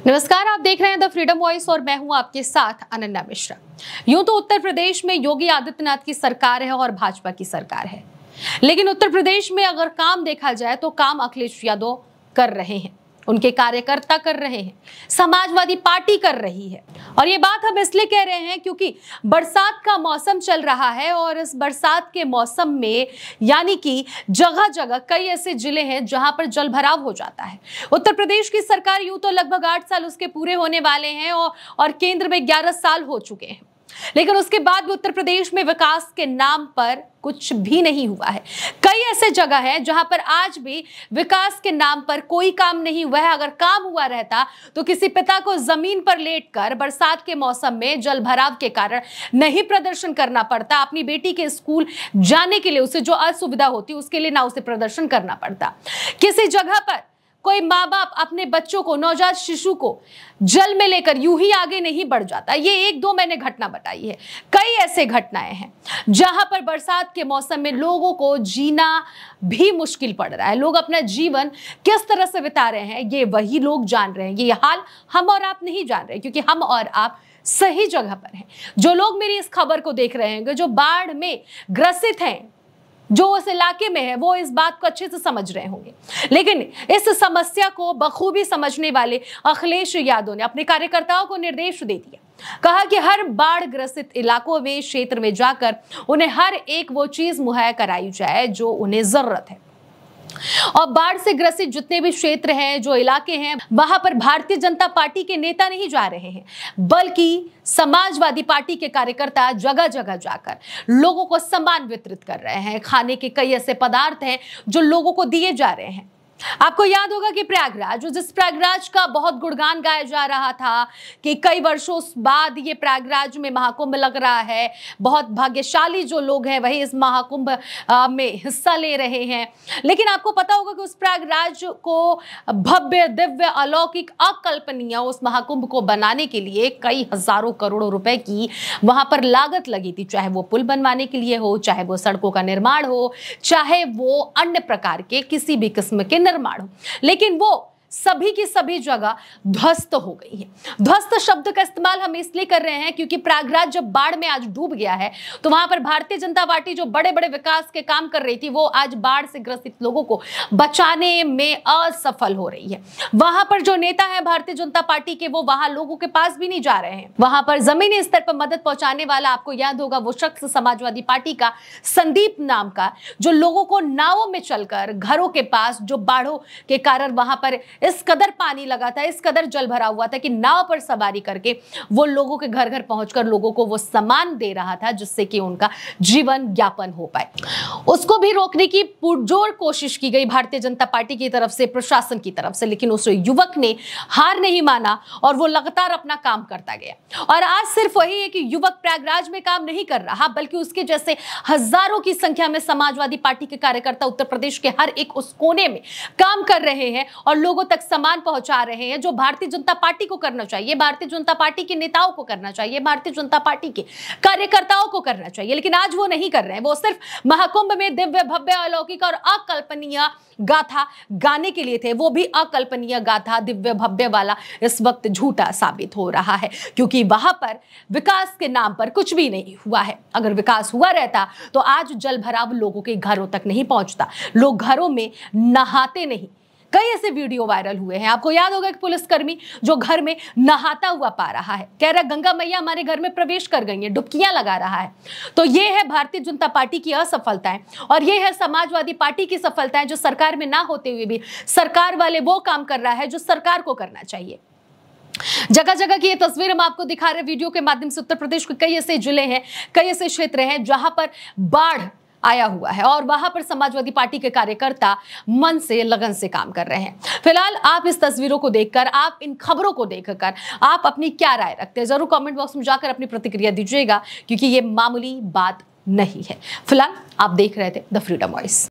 नमस्कार, आप देख रहे हैं द फ्रीडम वॉइस और मैं हूं आपके साथ अनन्या मिश्रा। यूं तो उत्तर प्रदेश में योगी आदित्यनाथ की सरकार है और भाजपा की सरकार है, लेकिन उत्तर प्रदेश में अगर काम देखा जाए तो काम अखिलेश यादव कर रहे हैं, उनके कार्यकर्ता कर रहे हैं, समाजवादी पार्टी कर रही है। और ये बात हम इसलिए कह रहे हैं क्योंकि बरसात का मौसम चल रहा है और इस बरसात के मौसम में यानी कि जगह जगह कई ऐसे जिले हैं जहां पर जल भराव हो जाता है। उत्तर प्रदेश की सरकार यूं तो लगभग 8 साल उसके पूरे होने वाले हैं और केंद्र में 11 साल हो चुके हैं, लेकिन उसके बाद भी उत्तर प्रदेश में विकास के नाम पर कुछ भी नहीं हुआ है। कई ऐसे जगह हैं जहां पर आज भी विकास के नाम पर कोई काम नहीं हुआ है। अगर काम हुआ रहता तो किसी पिता को जमीन पर लेटकर बरसात के मौसम में जल भराव के कारण नहीं प्रदर्शन करना पड़ता, अपनी बेटी के स्कूल जाने के लिए उसे जो असुविधा होती उसके लिए ना उसे प्रदर्शन करना पड़ता। किसी जगह पर कोई माँ बाप अपने बच्चों को, नवजात शिशु को जल में लेकर यूं ही आगे नहीं बढ़ जाता। ये 1-2 मैंने घटना बताई है, कई ऐसे घटनाएं हैं जहां पर बरसात के मौसम में लोगों को जीना भी मुश्किल पड़ रहा है। लोग अपना जीवन किस तरह से बिता रहे हैं ये वही लोग जान रहे हैं। ये हाल हम और आप नहीं जान रहे, क्योंकि हम और आप सही जगह पर हैं। जो लोग मेरी इस खबर को देख रहे हैं, जो बाढ़ में ग्रसित हैं, जो उस इलाके में है, वो इस बात को अच्छे से समझ रहे होंगे। लेकिन इस समस्या को बखूबी समझने वाले अखिलेश यादव ने अपने कार्यकर्ताओं को निर्देश दे दिया। कहा कि हर बाढ़ ग्रसित इलाकों में, क्षेत्र में जाकर उन्हें हर एक वो चीज मुहैया कराई जाए जो उन्हें जरूरत है। और बाढ़ से ग्रसित जितने भी क्षेत्र हैं, जो इलाके हैं, वहां पर भारतीय जनता पार्टी के नेता नहीं जा रहे हैं, बल्कि समाजवादी पार्टी के कार्यकर्ता जगह जगह जाकर लोगों को सामान वितरित कर रहे हैं। खाने के कई ऐसे पदार्थ हैं जो लोगों को दिए जा रहे हैं। आपको याद होगा कि प्रयागराज, जिस प्रयागराज का बहुत गुणगान गाया जा रहा था कि कई वर्षों बाद ये प्रयागराज में महाकुंभ लग रहा है, बहुत भाग्यशाली जो लोग हैं वही इस महाकुंभ में हिस्सा ले रहे हैं। लेकिन आपको पता होगा कि उस प्रयागराज को भव्य, दिव्य, अलौकिक, अकल्पनीय उस महाकुंभ को बनाने के लिए कई हजारों करोड़ों रुपए की वहां पर लागत लगी थी। चाहे वो पुल बनवाने के लिए हो, चाहे वो सड़कों का निर्माण हो, चाहे वो अन्य प्रकार के किसी भी किस्म के निर्माण हो, लेकिन वो सभी की सभी जगह ध्वस्त हो गई है। ध्वस्त शब्द का इस्तेमाल हम इसलिए कर रहे हैं क्योंकि प्रयागराज जब बाढ़ में आज डूब गया है तो वहां पर भारतीय जनता पार्टी जो बड़े बड़े विकास के काम कर रही थी, वो आज बाढ़ से ग्रसित लोगों को बचाने में असफल हो रही है। वहां पर जो नेता है भारतीय जनता पार्टी के, वो वहां लोगों के पास भी नहीं जा रहे हैं। वहां पर जमीनी स्तर पर मदद पहुंचाने वाला, आपको याद होगा, वो शख्स समाजवादी पार्टी का संदीप नाम का, जो लोगों को नावों में चलकर घरों के पास, जो बाढ़ों के कारण वहां पर इस कदर पानी लगा था, इस कदर जल भरा हुआ था कि नाव पर सवारी करके वो लोगों के घर घर पहुंचकर लोगों को वो सामान दे रहा था जिससे कि उनका जीवन यापन हो पाए। उसको भी रोकने की पुरजोर कोशिश की गई भारतीय जनता पार्टी की तरफ से, प्रशासन की तरफ से, लेकिन उस युवक ने हार नहीं माना और वो लगातार अपना काम करता गया। और आज सिर्फ वही है कि युवक प्रयागराज में काम नहीं कर रहा, बल्कि उसके जैसे हजारों की संख्या में समाजवादी पार्टी के कार्यकर्ता उत्तर प्रदेश के हर एक उस कोने में काम कर रहे हैं और लोगों तक सामान पहुंचा रहे हैं, जो भारतीय जनता पार्टी को करना चाहिए, भारतीय जनता पार्टी के नेताओं को करना चाहिए, भारतीय जनता पार्टी के कार्यकर्ताओं को करना चाहिए। लेकिन आज वो नहीं कर रहे हैं। वो सिर्फ महाकुंभ में दिव्य, भव्य, अलौकिक और अकल्पनीय गाथा गाने के लिए थे। वो भी अकल्पनीय गाथा, दिव्य भव्य वाला इस वक्त झूठा साबित हो रहा है, क्योंकि वहां पर विकास के नाम पर कुछ भी नहीं हुआ है। अगर विकास हुआ रहता तो आज जल भराव लोगों के घरों तक नहीं पहुंचता, लोग घरों में नहाते नहीं। कई ऐसे वीडियो वायरल हुए हैं। आपको याद होगा कि पुलिसकर्मी जो घर में नहाता हुआ पा रहा है, कह रहा गंगा मैया हमारे घर में प्रवेश कर गई है, डुबकियां लगा रहा है। तो ये है भारतीय जनता पार्टी की असफलताएं और ये है समाजवादी पार्टी की सफलताएं, जो सरकार में ना होते हुए भी सरकार वाले वो काम कर रहा है जो सरकार को करना चाहिए। जगह जगह की ये तस्वीर हम आपको दिखा रहे वीडियो के माध्यम से। उत्तर प्रदेश के कई ऐसे जिले हैं, कई ऐसे क्षेत्र हैं जहां पर बाढ़ आया हुआ है और वहां पर समाजवादी पार्टी के कार्यकर्ता मन से, लगन से काम कर रहे हैं। फिलहाल आप इस तस्वीरों को देखकर, आप इन खबरों को देखकर आप अपनी क्या राय रखते हैं, जरूर कमेंट बॉक्स में जाकर अपनी प्रतिक्रिया दीजिएगा, क्योंकि ये मामूली बात नहीं है। फिलहाल आप देख रहे थे द फ्रीडम वॉइस।